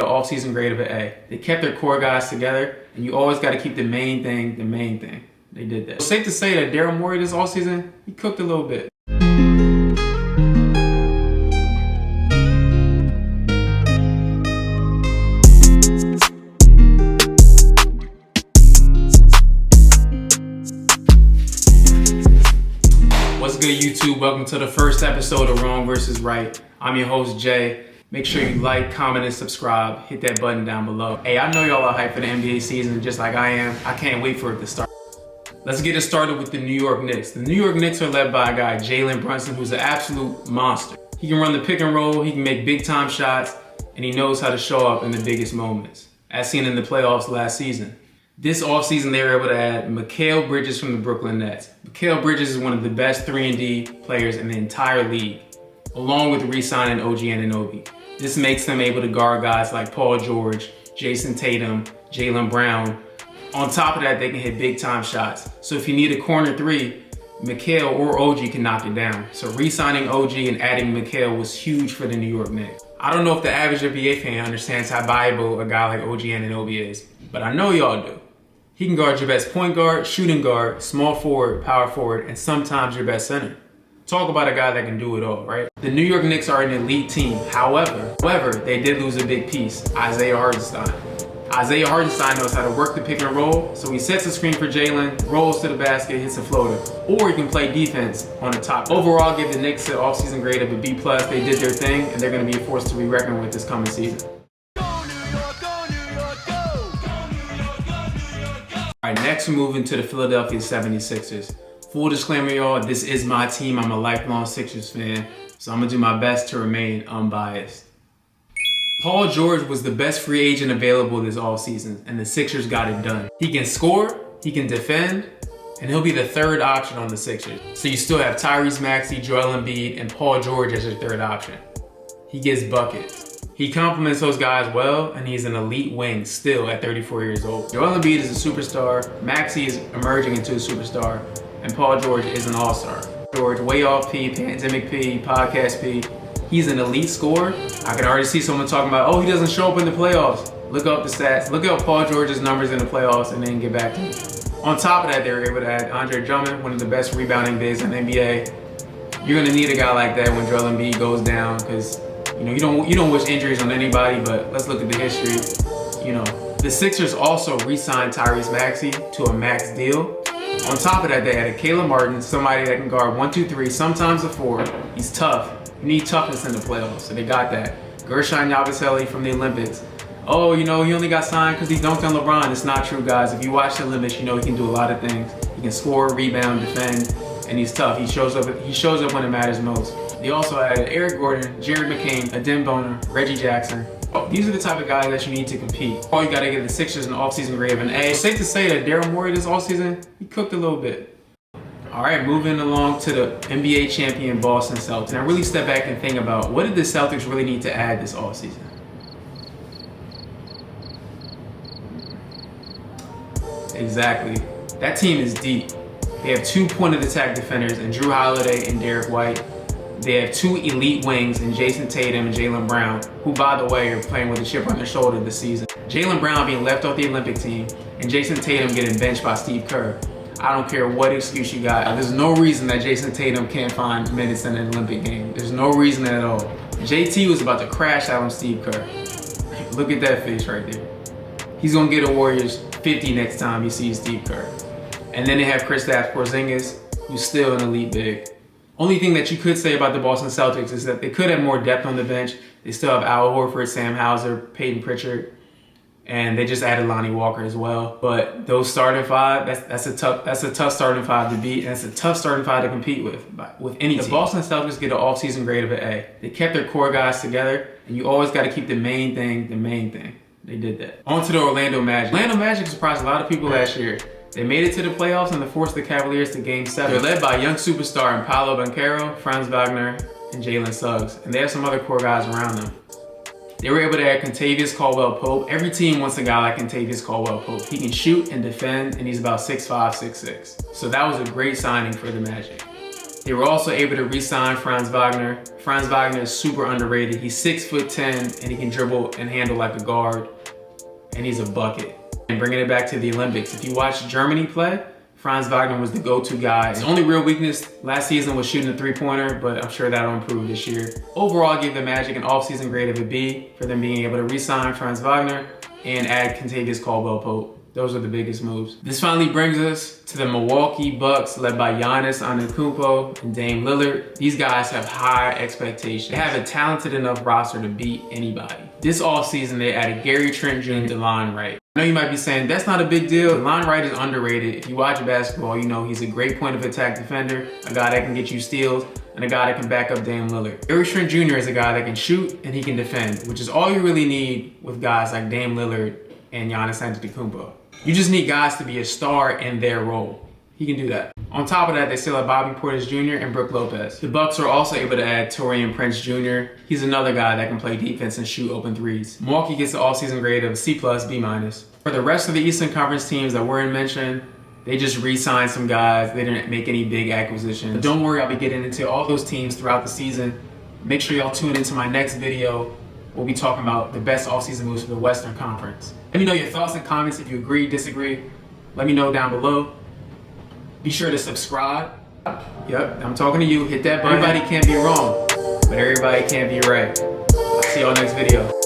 The offseason grade of an A. They kept their core guys together, and you always got to keep the main thing the main thing. They did that. It's safe to say that Daryl Morey this offseason, he cooked a little bit. What's good, YouTube? Welcome to the first episode of Wrong vs. Right. I'm your host, Jay. Make sure you like, comment, and subscribe. Hit that button down below. Hey, I know y'all are hyped for the NBA season just like I am. I can't wait for it to start. Let's get it started with the New York Knicks. The New York Knicks are led by a guy, Jalen Brunson, who's an absolute monster. He can run the pick and roll, he can make big time shots, and he knows how to show up in the biggest moments, as seen in the playoffs last season. This offseason, they were able to add Mikal Bridges from the Brooklyn Nets. Mikal Bridges is one of the best 3-and-D players in the entire league, along with re-signing OG Anunoby. This makes them able to guard guys like Paul George, Jason Tatum, Jaylen Brown. On top of that, they can hit big time shots. So if you need a corner three, Mikal or OG can knock it down. So re-signing OG and adding Mikal was huge for the New York Knicks. I don't know if the average NBA fan understands how valuable a guy like OG Anunoby is, but I know y'all do. He can guard your best point guard, shooting guard, small forward, power forward, and sometimes your best center. Talk about a guy that can do it all, right? The New York Knicks are an elite team. However, they did lose a big piece, Isaiah Hartenstein. Isaiah Hartenstein knows how to work the pick and roll, so he sets a screen for Jalen, rolls to the basket, hits a floater, or he can play defense on the top. Overall, give the Knicks an offseason grade of a B+. They did their thing, and they're going to be a force to be reckoned with this coming season. All right, next we're moving to the Philadelphia 76ers. Full disclaimer, y'all, this is my team. I'm a lifelong Sixers fan, so I'm gonna do my best to remain unbiased. Paul George was the best free agent available this offseason, and the Sixers got it done. He can score, he can defend, and he'll be the third option on the Sixers. So you still have Tyrese Maxey, Joel Embiid, and Paul George as your third option. He gets buckets. He complements those guys well, and he's an elite wing still at 34 years old. Joel Embiid is a superstar, Maxey is emerging into a superstar, and Paul George is an all-star. George, way off P, pandemic P, podcast P. He's an elite scorer. I can already see someone talking about, oh, he doesn't show up in the playoffs. Look up the stats. Look up Paul George's numbers in the playoffs and then get back to me. On top of that, they were able to add Andre Drummond, one of the best rebounding bigs in the NBA. You're gonna need a guy like that when Joel Embiid goes down, because you don't wish injuries on anybody, but let's look at the history. The Sixers also re-signed Tyrese Maxey to a max deal. On top of that, they added Caleb Martin, somebody that can guard 1, 2, 3, sometimes a 4. He's tough. You need toughness in the playoffs, so they got that. Gershon Yabusele from the Olympics. Oh, he only got signed because he dunked on LeBron. It's not true, guys. If you watch the Olympics, you know he can do a lot of things. He can score, rebound, defend, and he's tough. He shows up when it matters most. They also added Eric Gordon, Jared McCain, Adem Boner, Reggie Jackson. These are the type of guys that you need to compete. All you gotta give the Sixers an offseason grade of an A. It's safe to say that Daryl Morey this offseason, he cooked a little bit. All right, moving along to the NBA champion Boston Celtics. And I really step back and think about, what did the Celtics really need to add this offseason? Exactly. That team is deep. They have 2 point-of-attack defenders in Drew Holiday and Derek White. They have 2 elite wings in Jason Tatum and Jaylen Brown, who, by the way, are playing with a chip on their shoulder this season. Jaylen Brown being left off the Olympic team, and Jason Tatum getting benched by Steve Kerr. I don't care what excuse you got. There's no reason that Jason Tatum can't find minutes in an Olympic game. There's no reason at all. JT was about to crash out on Steve Kerr. Look at that face right there. He's gonna get a Warriors 50 next time he sees Steve Kerr. And then they have Kristaps Porzingis, who's still an elite big. Only thing that you could say about the Boston Celtics is that they could have more depth on the bench. They still have Al Horford, Sam Hauser, Peyton Pritchard, and they just added Lonnie Walker as well. But those starting 5, that's a tough starting 5 to beat, and it's a tough starting 5 to compete with any team. The Boston Celtics get an offseason grade of an A. They kept their core guys together, and you always got to keep the main thing the main thing. They did that. On to the Orlando Magic. Orlando Magic surprised a lot of people last year. They made it to the playoffs and they forced the Cavaliers to Game 7. They're led by young superstar Paolo Banchero, Franz Wagner, and Jalen Suggs. And they have some other core guys around them. They were able to add Kentavious Caldwell-Pope. Every team wants a guy like Kentavious Caldwell-Pope. He can shoot and defend, and he's about 6'5", 6'6". So that was a great signing for the Magic. They were also able to re-sign Franz Wagner. Franz Wagner is super underrated. He's 6'10" and he can dribble and handle like a guard, and he's a bucket. And bringing it back to the Olympics, if you watch Germany play, Franz Wagner was the go-to guy. His only real weakness last season was shooting a three-pointer, but I'm sure that'll improve this year. Overall, I give the Magic an off-season grade of a B for them being able to re-sign Franz Wagner and add Kentavious Caldwell-Pope. Those are the biggest moves. This finally brings us to the Milwaukee Bucks, led by Giannis Antetokounmpo and Dame Lillard. These guys have high expectations. They have a talented enough roster to beat anybody. This offseason, they added Gary Trent Jr. to Delon Wright. I know you might be saying, that's not a big deal. Delon Wright is underrated. If you watch basketball, you know he's a great point of attack defender, a guy that can get you steals, and a guy that can back up Dame Lillard. Gary Trent Jr. is a guy that can shoot and he can defend, which is all you really need with guys like Dame Lillard and Giannis Antetokounmpo. You just need guys to be a star in their role. He can do that. On top of that, they still have Bobby Portis Jr. and Brook Lopez. The Bucks are also able to add Taurean Prince Jr. He's another guy that can play defense and shoot open threes. Milwaukee gets an all-season grade of C+, B-. For the rest of the Eastern Conference teams that weren't mentioned, they just re-signed some guys. They didn't make any big acquisitions. But don't worry, I'll be getting into all those teams throughout the season. Make sure y'all tune into my next video. We'll be talking about the best offseason moves for the Western Conference. Let me know your thoughts and comments if you agree, disagree. Let me know down below. Be sure to subscribe. Yep, I'm talking to you. Hit that button. Everybody can't be wrong, but everybody can't be right. I'll see y'all next video.